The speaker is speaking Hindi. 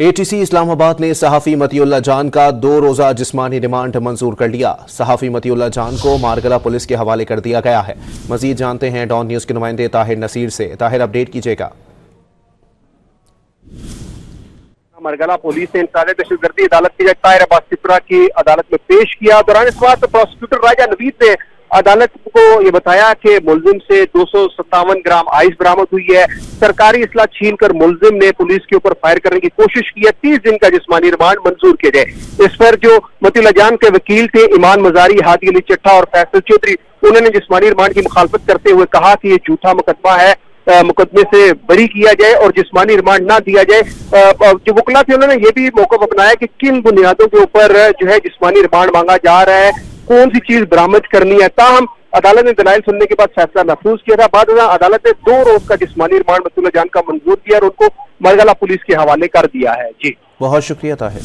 एटीसी इस्लामाबाद ने सहाफ़ी मतीउल्लाह जान का 2 रोज़ा जिस्मानी रिमांड मंजूर कर लिया। सहाफ़ी मतीउल्लाह जान को मारगला पुलिस के हवाले कर दिया गया है। मजीद जानते हैं डॉन न्यूज़ के नुमाइंदे ताहिर नसीर से। ताहिर, अपडेट कीजिएगा। मारगला पुलिस ने इंसानी दहशतगर्दी अदालत के जज ताहिर अब्बास सिपरा की अदालत में पेश किया। दौरान इस बात प्रोसिक्यूटर राजा नवीद ने अदालत को ये बताया कि मुलजिम से 257 ग्राम आइस बरामद हुई है। सरकारी असला छीनकर मुलजिम ने पुलिस के ऊपर फायर करने की कोशिश की है। 30 दिन का जिस्मानी रिमांड मंजूर किया जाए। इस पर जो मतीउल्लाह जान के वकील थे ईमान मजारी, हादी अली चट्टा और फैसल चौधरी, उन्होंने जिस्मानी रिमांड की मुखालफत करते हुए कहा कि ये झूठा मुकदमा है, मुकदमे से बरी किया जाए और जिस्मानी रिमांड ना दिया जाए। जो वकला थे उन्होंने ये भी मौका अपनाया कि किन बुनियादों के ऊपर जो है जिस्मानी रिमांड मांगा जा रहा है, कौन सी चीज बरामद करनी है। ताहम अदालत ने दलाइल सुनने के बाद फैसला महफूज किया था। बाद अदालत ने 2 रोज का जिस्मानी रिमांड मतीउल्लाह जान का मंजूर किया और उनको मारगला पुलिस के हवाले कर दिया है। जी, बहुत शुक्रिया ताहिर।